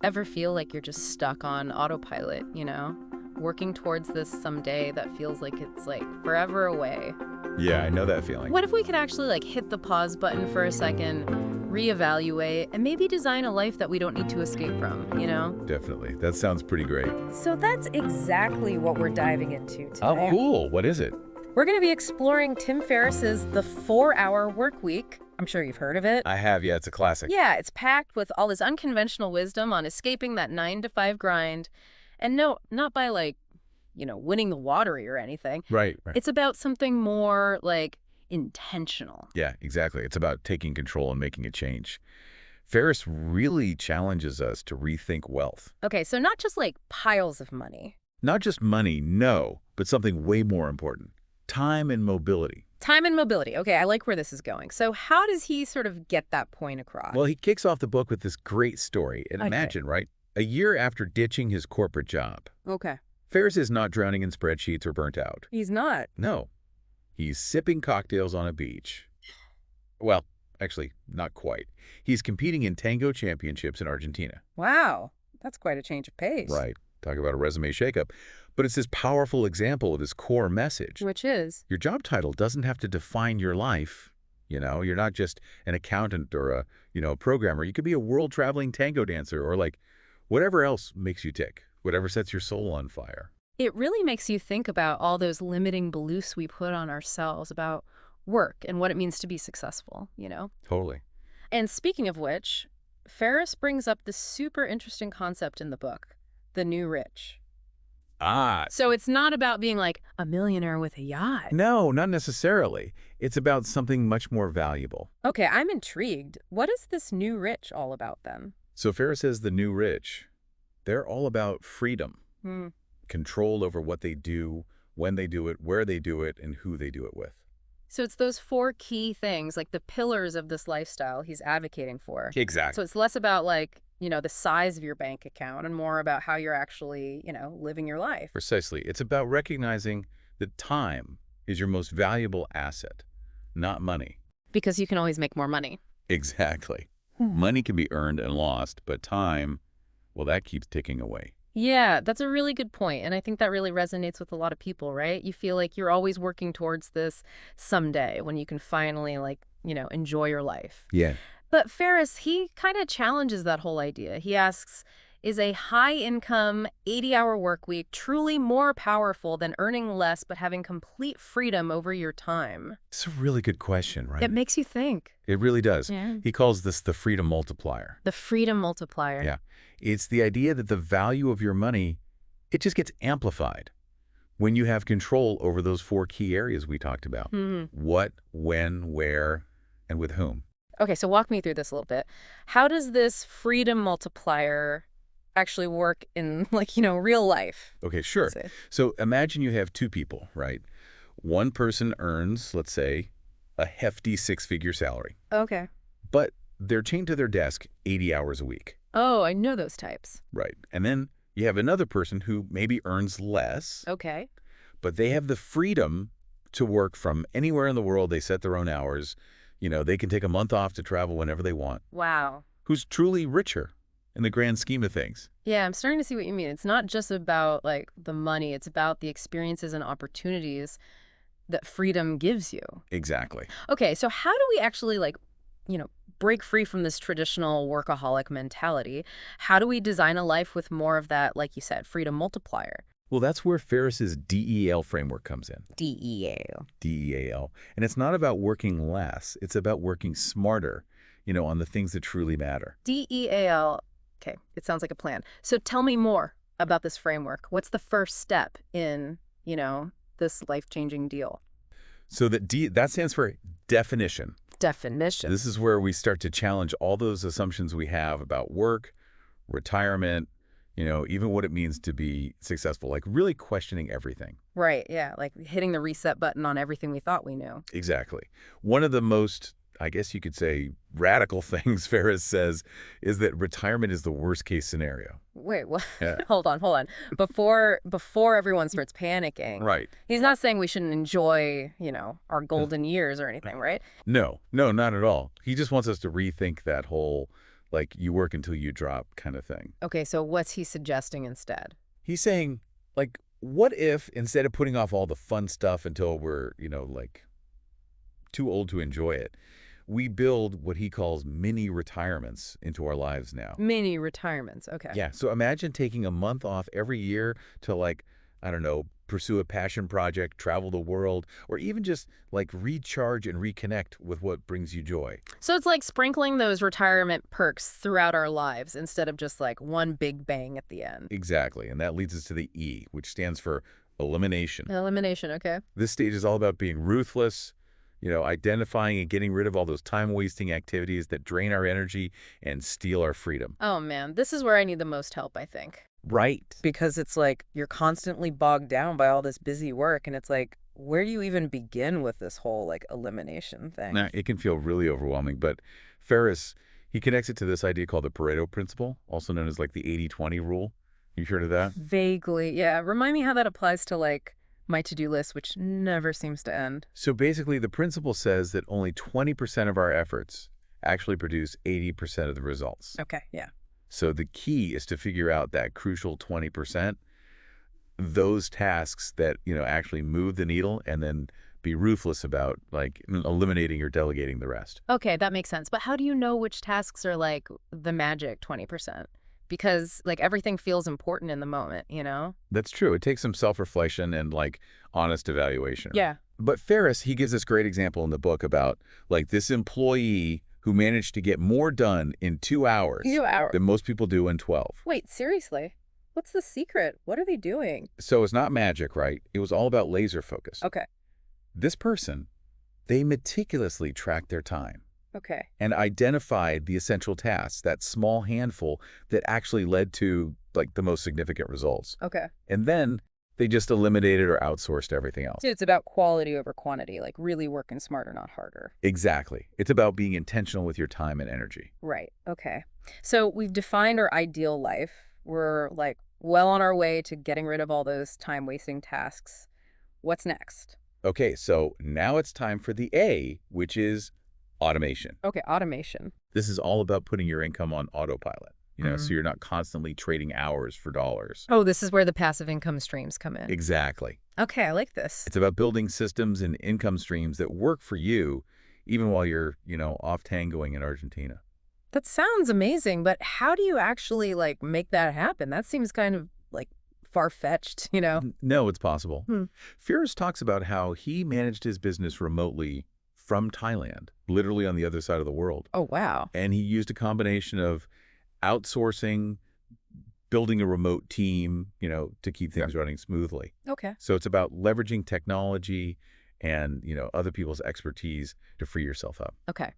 Ever feel like you're just stuck on autopilot, working towards this someday that feels like it's like forever away? Yeah, I know that feeling. What if we could actually like hit the pause button for a second, reevaluate, and maybe design a life that we don't need to escape from? Definitely. That sounds pretty great. So that's exactly what we're diving into today. Oh, cool. What is it? We're going to be exploring Tim Ferriss's The 4-Hour Workweek. I'm sure you've heard of it. I have. Yeah, it's a classic. Yeah, it's packed with all this unconventional wisdom on escaping that 9 to 5 grind. And no, not by like, winning the lottery or anything. Right. It's about something more like intentional. Yeah, exactly. It's about taking control and making a change. Ferriss really challenges us to rethink wealth. Okay, so not just like piles of money. Not just money, no, but something way more important. Time and mobility. Time and mobility. Okay, I like where this is going. So how does he sort of get that point across? Well, he kicks off the book with this great story. And imagine, right? A year after ditching his corporate job. Okay. Ferriss is not drowning in spreadsheets or burnt out. He's not. No. He's sipping cocktails on a beach. Well, actually, not quite. He's competing in tango championships in Argentina. Wow. That's quite a change of pace. Right. Talk about a resume shakeup. But it's this powerful example of his core message. Which is? Your job title doesn't have to define your life. You're not just an accountant or a programmer. You could be a world-traveling tango dancer or like whatever else makes you tick, whatever sets your soul on fire. It really makes you think about all those limiting beliefs we put on ourselves about work and what it means to be successful, Totally. And speaking of which, Ferriss brings up this super interesting concept in the book, the new rich. Ah. So it's not about being like a millionaire with a yacht. No, not necessarily. It's about something much more valuable. Okay, I'm intrigued. What is this new rich all about then? So Ferriss says the new rich, they're all about freedom, control over what they do, when they do it, where they do it, and who they do it with. So it's those 4 key things, like the pillars of this lifestyle he's advocating for. Exactly. So it's less about like, the size of your bank account and more about how you're actually, living your life. Precisely. It's about recognizing that time is your most valuable asset, not money. Because you can always make more money. Exactly. Money can be earned and lost, but time, well, that keeps ticking away. Yeah, that's a really good point. And I think that really resonates with a lot of people, right? You feel like you're always working towards this someday when you can finally enjoy your life. Yeah. But Ferriss, he kind of challenges that whole idea. He asks, is a high-income, 80-hour work week truly more powerful than earning less but having complete freedom over your time? It's a really good question, right? It makes you think. It really does. Yeah. He calls this the freedom multiplier. The freedom multiplier. Yeah. It's the idea that the value of your money, it just gets amplified when you have control over those 4 key areas we talked about. What, when, where, and with whom. Okay, so walk me through this a little bit. How does this freedom multiplier actually work in real life? Okay, sure. So imagine you have 2 people, right? One person earns, let's say, a hefty 6-figure salary. Okay. But they're chained to their desk 80 hours a week. Oh, I know those types. Right. And then you have another person who maybe earns less. Okay. But they have the freedom to work from anywhere in the world. They set their own hours. They can take a month off to travel whenever they want. Wow. Who's truly richer in the grand scheme of things. Yeah, I'm starting to see what you mean. It's not just about like the money. It's about the experiences and opportunities that freedom gives you. Exactly. Okay, so how do we actually break free from this traditional workaholic mentality? How do we design a life with more of that, like you said, freedom multiplier? Well, that's where Ferriss's DEL framework comes in. DEL. DEAL. And it's not about working less. It's about working smarter, on the things that truly matter. DEAL. Okay, it sounds like a plan. So tell me more about this framework. What's the first step in, this life-changing deal? So that stands for definition. Definition. This is where we start to challenge all those assumptions we have about work, retirement, even what it means to be successful, like really questioning everything. Right, yeah, like hitting the reset button on everything we thought we knew. Exactly. One of the most, I guess you could say, radical things Ferriss says is that retirement is the worst case scenario. Wait, what? Yeah. Hold on. Before everyone starts panicking. Right. He's not saying we shouldn't enjoy, our golden years or anything, right? No, not at all. He just wants us to rethink that whole like you work until you drop kind of thing. Okay, so what's he suggesting instead? He's saying, like, what if instead of putting off all the fun stuff until we're, like too old to enjoy it, we build what he calls mini retirements into our lives now. Mini retirements, okay. Yeah, so imagine taking a month off every year to, like, I don't know, pursue a passion project, travel the world, or even just like recharge and reconnect with what brings you joy. So it's like sprinkling those retirement perks throughout our lives instead of just like one big bang at the end. Exactly, and that leads us to the E, which stands for elimination. Elimination, okay. This stage is all about being ruthless, identifying and getting rid of all those time-wasting activities that drain our energy and steal our freedom. Oh man, this is where I need the most help, I think. Right. Because it's like you're constantly bogged down by all this busy work, and it's like, where do you even begin with this whole like elimination thing? Now, it can feel really overwhelming, but Ferriss, he connects it to this idea called the Pareto principle, also known as like the 80-20 rule. You heard of that? Vaguely, yeah. Remind me how that applies to like my to-do list, which never seems to end. So basically, the principle says that only 20% of our efforts actually produce 80% of the results. Okay, yeah. So the key is to figure out that crucial 20%, those tasks that, actually move the needle, and then be ruthless about like eliminating or delegating the rest. Okay, that makes sense. But how do you know which tasks are like the magic 20%? Because like everything feels important in the moment, you know? That's true. It takes some self-reflection and like honest evaluation. Yeah. But Ferriss, he gives this great example in the book about like this employee who managed to get more done in 2 hours 2 hours. than most people do in 12. Wait, seriously? What's the secret? What are they doing? So it's not magic, right? It was all about laser focus. Okay. This person, they meticulously tracked their time Okay. and identified the essential tasks, that small handful that actually led to like the most significant results. Okay. And then they just eliminated or outsourced everything else. So it's about quality over quantity, like really working smarter, not harder. Exactly. It's about being intentional with your time and energy. Right. Okay. So we've defined our ideal life. We're like well on our way to getting rid of all those time-wasting tasks. What's next? Okay, so now it's time for the A, which is automation. Okay, automation. This is all about putting your income on autopilot, so you're not constantly trading hours for dollars. Oh, this is where the passive income streams come in. Exactly. Okay, I like this. It's about building systems and income streams that work for you, even while you're, off tangoing in Argentina. That sounds amazing, but how do you actually like make that happen? That seems kind of like far-fetched, you know? No, it's possible. Hmm. Ferriss talks about how he managed his business remotely from Thailand, literally on the other side of the world. Oh, wow. And he used a combination of outsourcing, building a remote team, to keep things running smoothly. Okay. So it's about leveraging technology and, other people's expertise to free yourself up. Okay.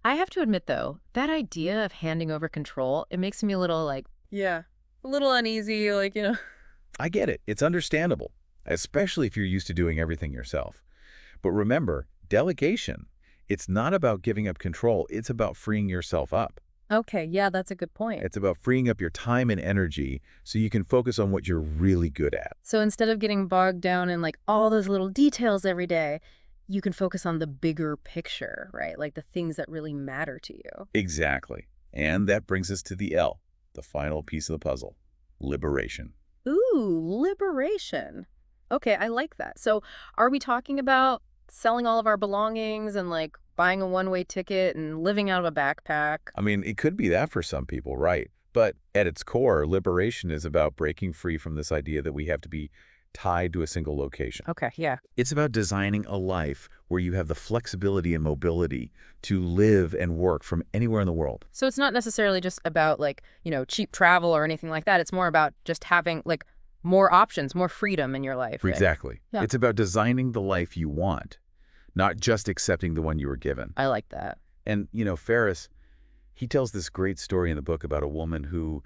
I have to admit, though, that idea of handing over control, it makes me a little like, yeah, a little uneasy, like, I get it. It's understandable, especially if you're used to doing everything yourself. But remember, delegation, it's not about giving up control. It's about freeing yourself up. Okay, yeah, that's a good point. It's about freeing up your time and energy so you can focus on what you're really good at. So instead of getting bogged down in like all those little details every day, you can focus on the bigger picture, right? Like the things that really matter to you. Exactly. And that brings us to the L, the final piece of the puzzle, liberation. Ooh, liberation. Okay, I like that. So are we talking about selling all of our belongings and like buying a one-way ticket and living out of a backpack? I mean, it could be that for some people, right? But at its core, liberation is about breaking free from this idea that we have to be tied to a single location. Okay, yeah. It's about designing a life where you have the flexibility and mobility to live and work from anywhere in the world. So it's not necessarily just about like, cheap travel or anything like that. It's more about just having like more options, more freedom in your life. Right? Exactly. Yeah. It's about designing the life you want, not just accepting the one you were given. I like that. And, Ferriss, he tells this great story in the book about a woman who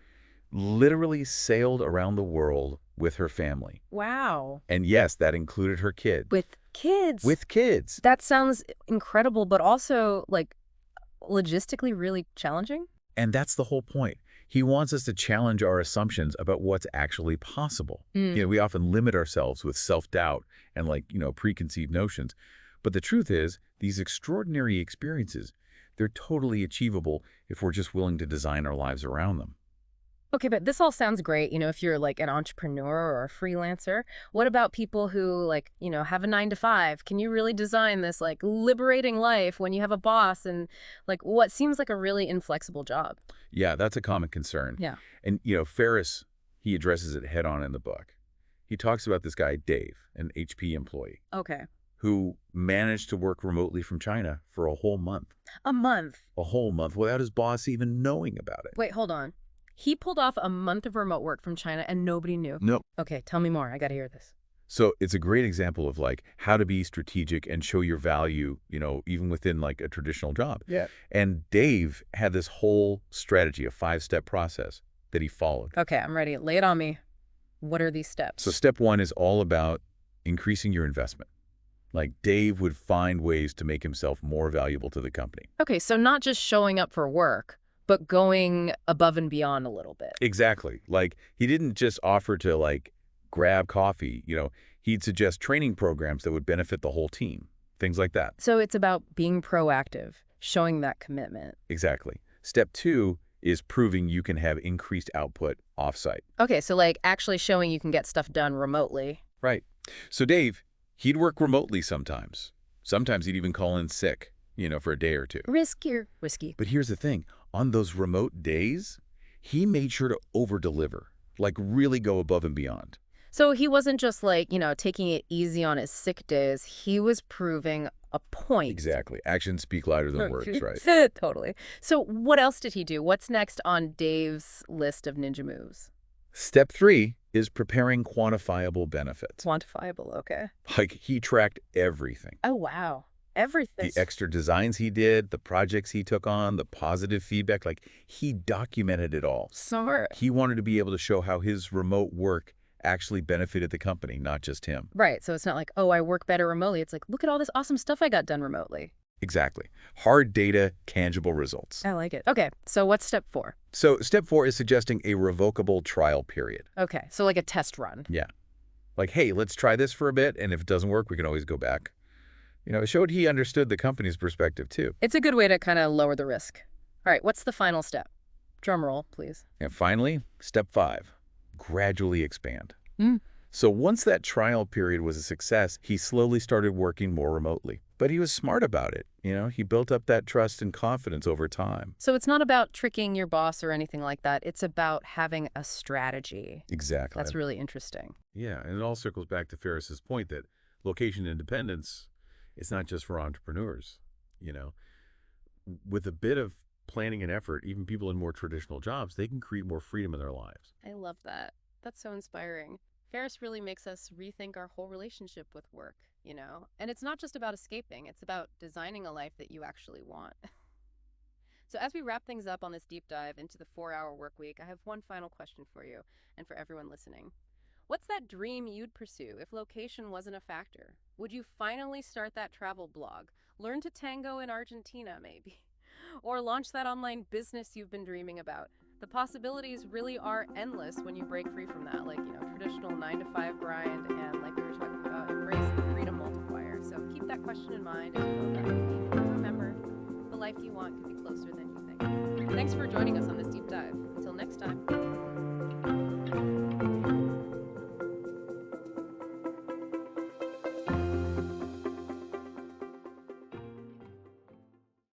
literally sailed around the world with her family. Wow. And yes, that included her kid. With kids. With kids. That sounds incredible, but also like logistically really challenging. And that's the whole point. He wants us to challenge our assumptions about what's actually possible. We often limit ourselves with self-doubt and preconceived notions. But the truth is, these extraordinary experiences, They're totally achievable if we're just willing to design our lives around them. Okay, but this all sounds great, if you're like an entrepreneur or a freelancer. What about people who like, have a 9 to 5? Can you really design this like liberating life when you have a boss and like what seems like a really inflexible job? Yeah, that's a common concern. Yeah. And, Ferriss, he addresses it head on in the book. He talks about this guy, Dave, an HP employee, Okay. who managed to work remotely from China for a whole month. A month. A whole month without his boss even knowing about it. Wait, hold on. He pulled off a month of remote work from China and nobody knew. Nope. Okay, tell me more. I got to hear this. So it's a great example of like how to be strategic and show your value, even within like a traditional job. Yeah. And Dave had this whole strategy, a 5-step process that he followed. Okay, I'm ready. Lay it on me. What are these steps? So step 1 is all about increasing your investment. Like Dave would find ways to make himself more valuable to the company. Okay, so not just showing up for work, but going above and beyond a little bit. Exactly. Like he didn't just offer to like grab coffee, he'd suggest training programs that would benefit the whole team, things like that. So it's about being proactive, showing that commitment. Exactly. Step 2 is proving you can have increased output offsite. Okay, so like actually showing you can get stuff done remotely. Right. So Dave, he'd work remotely sometimes. Sometimes he'd even call in sick, for a day or two. Risky. But here's the thing. On those remote days, he made sure to over-deliver, like really go above and beyond. So he wasn't just like, taking it easy on his sick days. He was proving a point. Exactly. Actions speak louder than words, right? Totally. So what else did he do? What's next on Dave's list of ninja moves? Step 3 is preparing quantifiable benefits. Quantifiable, okay. Like he tracked everything. Oh, wow. Everything. The extra designs he did, the projects he took on, the positive feedback, like he documented it all. Smart. He wanted to be able to show how his remote work actually benefited the company, not just him. Right. So it's not like, oh, I work better remotely. It's like, look at all this awesome stuff I got done remotely. Exactly. Hard data, tangible results. I like it. Okay. So what's step 4? So step 4 is suggesting a revocable trial period. Okay. So like a test run. Yeah. Like, hey, let's try this for a bit, and if it doesn't work, we can always go back. It showed he understood the company's perspective, too. It's a good way to kind of lower the risk. All right. What's the final step? Drum roll, please. And finally, step 5, gradually expand. Mm. So once that trial period was a success, he slowly started working more remotely. But he was smart about it. He built up that trust and confidence over time. So it's not about tricking your boss or anything like that. It's about having a strategy. Exactly. That's really interesting. Yeah, and it all circles back to Ferriss's point that location independence, it's not just for entrepreneurs. With a bit of planning and effort, even people in more traditional jobs, they can create more freedom in their lives. I love that. That's so inspiring. Ferriss really makes us rethink our whole relationship with work, And it's not just about escaping. It's about designing a life that you actually want. So as we wrap things up on this deep dive into the 4-hour work week, I have one final question for you and for everyone listening. What's that dream you'd pursue if location wasn't a factor? Would you finally start that travel blog, learn to tango in Argentina maybe, or launch that online business you've been dreaming about? The possibilities really are endless when you break free from that, like, traditional 9 to 5 grind and, like we were talking about, embrace the freedom multiplier. So keep that question in mind as you go that week. And remember, the life you want could be closer than you think. Thanks for joining us on this deep dive. Until next time.